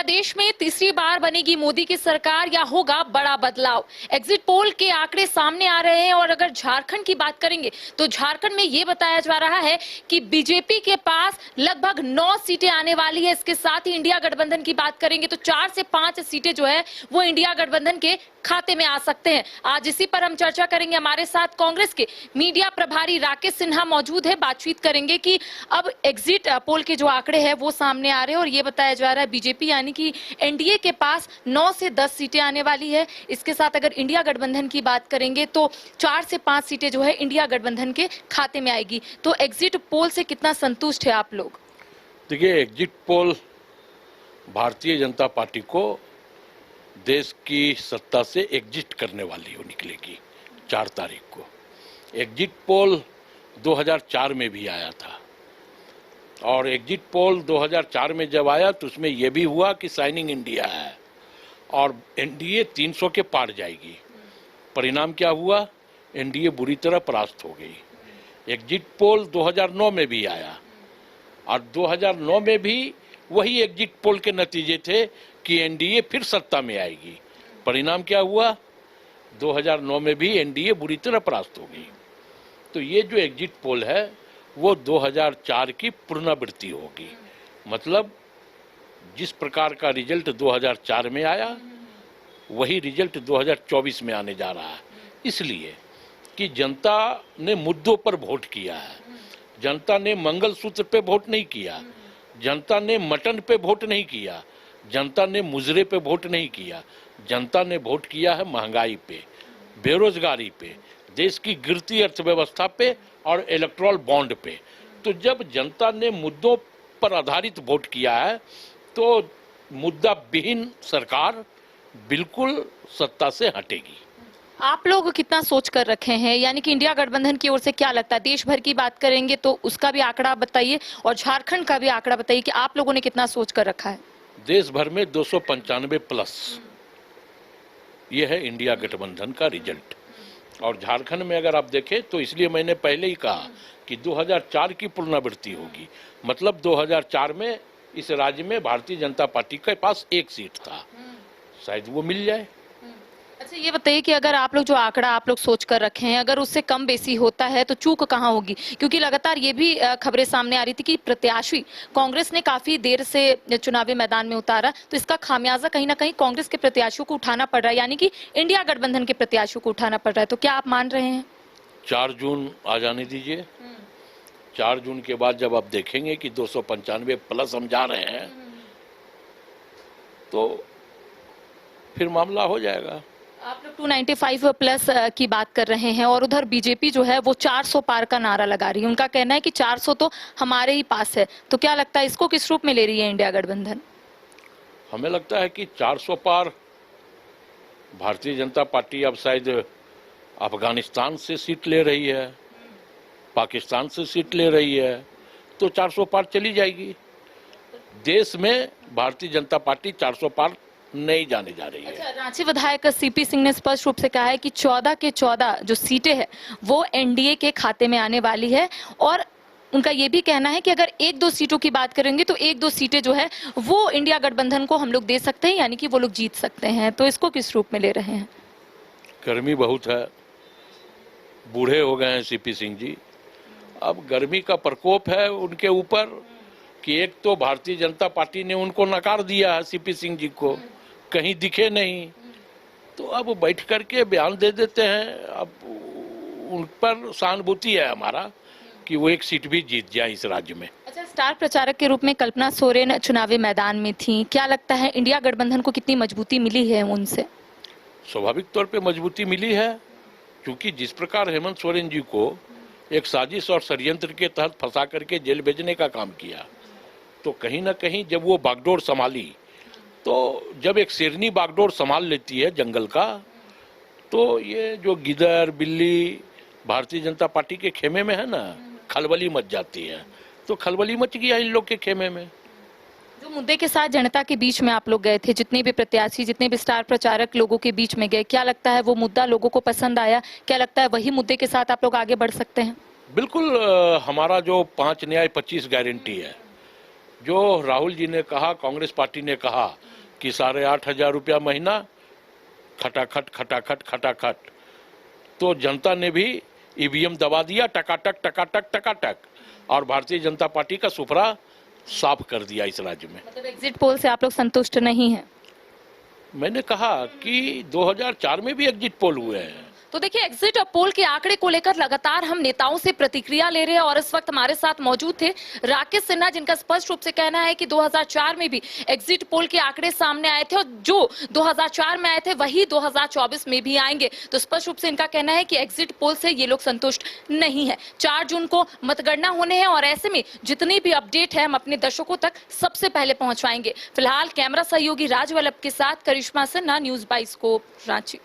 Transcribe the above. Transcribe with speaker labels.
Speaker 1: देश में तीसरी बार बनेगी मोदी की सरकार या होगा बड़ा बदलाव? एग्जिट पोल के आंकड़े सामने आ रहे हैं और अगर झारखंड की बात करेंगे तो झारखंड में ये बताया जा रहा है कि बीजेपी के पास लगभग 9 सीटें आने वाली है। इसके साथ ही इंडिया गठबंधन की बात करेंगे तो 4 से 5 सीटें जो है वो इंडिया गठबंधन के खाते में आ सकते हैं। आज इसी पर हम चर्चा करेंगे। हमारे साथ कांग्रेस के मीडिया प्रभारी राकेश सिन्हा मौजूद है। बातचीत करेंगे कि अब एग्जिट पोल के जो आंकड़े हैं वो सामने आ रहे हैं और ये बताया जा रहा है बीजेपी यानी कि एनडीए के पास 9 से 10 सीटें आने वाली है। इसके साथ अगर इंडिया गठबंधन की बात करेंगे तो 4 से 5 सीटें जो है इंडिया गठबंधन के खाते में आएगी। तो एग्जिट पोल से कितना संतुष्ट है आप लोग?
Speaker 2: देखिए, exit poll Bharatiya Janata party को देश की सत्ता से एग्जिट करने वाली निकलेगी 4 तारीख को। एग्जिट पोल 2004 में भी आया था और एग्जिट पोल 2004 में जब आया तो उसमें यह भी हुआ कि शाइनिंग इंडिया है और एनडीए 300 के पार जाएगी। परिणाम क्या हुआ? एनडीए बुरी तरह परास्त हो गई। एग्जिट पोल 2009 में भी आया और 2009 में भी वही एग्जिट पोल के नतीजे थे कि एनडीए फिर सत्ता में आएगी। परिणाम क्या हुआ? 2009 में भी एनडीए बुरी तरह परास्त हो गई। तो ये जो एग्जिट पोल है वो 2004 की पुनरावृत्ति होगी। मतलब जिस प्रकार का रिजल्ट 2004 में आया वही रिजल्ट 2024 में आने जा रहा है। इसलिए कि जनता ने मुद्दों पर वोट किया है। जनता ने मंगलसूत्र पे वोट नहीं किया, जनता ने मटन पे वोट नहीं किया, जनता ने मुजरे पे वोट नहीं किया। जनता ने वोट किया है महंगाई पे, बेरोजगारी पे, देश की गिरती अर्थव्यवस्था पे और इलेक्टोरल बॉन्ड पे। तो जब जनता ने मुद्दों पर आधारित वोट किया है तो मुद्दा विहीन सरकार बिल्कुल सत्ता से हटेगी।
Speaker 1: आप लोग कितना सोच कर रखे हैं, यानी कि इंडिया गठबंधन की ओर से क्या लगता है? देश भर की बात करेंगे तो उसका भी आंकड़ा बताइए और झारखंड का भी आंकड़ा बताइए कि आप लोगों ने कितना सोच कर रखा है।
Speaker 2: देश भर में 295 प्लस ये है इंडिया गठबंधन का रिजल्ट। और झारखंड में अगर आप देखें तो इसलिए मैंने पहले ही कहा कि 2004 की पुनरावृत्ति होगी। मतलब 2004 में इस राज्य में भारतीय जनता पार्टी के पास 1 सीट था, शायद वो मिल जाए।
Speaker 1: अच्छा, ये बताइए कि अगर आप लोग जो आंकड़ा आप लोग सोच कर रखे हैं अगर उससे कम बेसी होता है तो चूक कहाँ होगी? क्योंकि लगातार ये भी खबरें सामने आ रही थी कि प्रत्याशी कांग्रेस ने काफी देर से चुनावी मैदान में उतारा, तो इसका खामियाजा कहीं ना कहीं कांग्रेस के प्रत्याशियों को उठाना पड़ रहा है, यानी कि इंडिया गठबंधन के प्रत्याशियों को उठाना पड़ रहा है। तो क्या आप मान रहे हैं?
Speaker 2: 4 जून आ जाने दीजिए। 4 जून के बाद जब आप देखेंगे कि 295 प्लस हम जा रहे हैं तो फिर मामला हो जाएगा।
Speaker 1: आप लोग 295 प्लस की बात कर रहे हैं और उधर बीजेपी जो है वो 400 पार का नारा लगा रही है। उनका कहना है कि 400 तो हमारे ही पास है। तो क्या लगता है इसको किस रूप में ले रही है इंडिया गठबंधन?
Speaker 2: हमें लगता है कि 400 पार भारतीय जनता पार्टी अब शायद अफगानिस्तान से सीट ले रही है, पाकिस्तान से सीट ले रही है, तो 400 पार चली जाएगी। देश में भारतीय जनता पार्टी 400 पार नहीं जाने जा रही है।
Speaker 1: अच्छा, रांची विधायक सीपी सिंह ने स्पष्ट रूप से कहा है कि 14 के 14 जो सीटें हैं वो एनडीए के खाते में आने वाली है और उनका ये भी कहना है कि अगर 1-2 सीटों की बात करेंगे तो 1-2 सीटें जो है वो इंडिया गठबंधन को हम लोग दे सकते हैं, यानी कि वो लोग जीत सकते हैं। तो इसको किस रूप में ले रहे हैं?
Speaker 2: गर्मी बहुत है, बूढ़े हो गए हैं सीपी सिंह जी। अब गर्मी का प्रकोप है उनके ऊपर कि एक तो भारतीय जनता पार्टी ने उनको नकार दिया है, सीपी सिंह जी को कहीं दिखे नहीं, तो अब बैठ करके बयान दे देते हैं। अब उन पर सहानुभूति है हमारा कि वो 1 सीट भी जीत जाए इस राज्य में।
Speaker 1: अच्छा, स्टार प्रचारक के रूप में कल्पना सोरेन चुनावी मैदान में थी, क्या लगता है इंडिया गठबंधन को कितनी मजबूती मिली है उनसे?
Speaker 2: स्वाभाविक तौर पे मजबूती मिली है, क्योंकि जिस प्रकार हेमंत सोरेन जी को एक साजिश और षड्यंत्र के तहत फंसा करके जेल भेजने का काम किया, तो कहीं ना कहीं जब वो बागडोर संभाली, तो जब एक शेरनी बागडोर संभाल लेती है जंगल का, तो ये जो गिदर बिल्ली भारतीय जनता पार्टी के खेमे में है ना, खलबली मच जाती है। तो खलबली मच गया इन लोग के खेमे में।
Speaker 1: जो मुद्दे के साथ जनता के बीच में आप लोग गए थे, जितने भी प्रत्याशी, जितने भी स्टार प्रचारक लोगों के बीच में गए, क्या लगता है वो मुद्दा लोगों को पसंद आया? क्या लगता है वही मुद्दे के साथ आप लोग आगे बढ़ सकते हैं?
Speaker 2: बिल्कुल। हमारा जो 5 न्याय 25 गारंटी है, जो राहुल जी ने कहा, कांग्रेस पार्टी ने कहा कि 8,500 रुपया महीना, खटाखट खटाखट खटाखट। तो जनता ने भी ईवीएम दबा दिया, टकाटक टकाटक टकाटक, और भारतीय जनता पार्टी का सुपरा साफ कर दिया इस राज्य में।
Speaker 1: मतलब एग्जिट पोल से आप लोग संतुष्ट नहीं हैं?
Speaker 2: मैंने कहा कि 2004 में भी एग्जिट पोल हुए हैं।
Speaker 1: तो देखिए, एग्जिट पोल के आंकड़े को लेकर लगातार हम नेताओं से प्रतिक्रिया ले रहे हैं और इस वक्त हमारे साथ मौजूद थे राकेश सिन्हा, जिनका स्पष्ट रूप से कहना है कि 2004 में भी एग्जिट पोल के आंकड़े सामने आए थे और जो 2004 में आए थे वही 2024 में भी आएंगे। तो स्पष्ट रूप से इनका कहना है कि एग्जिट पोल से ये लोग संतुष्ट नहीं है। 4 जून को मतगणना होने हैं और ऐसे में जितनी भी अपडेट है हम अपने दर्शकों तक सबसे पहले पहुंचवाएंगे। फिलहाल कैमरा सहयोगी राजवल्लभ के साथ करिश्मा सिन्हा, न्यूज 22 रांची।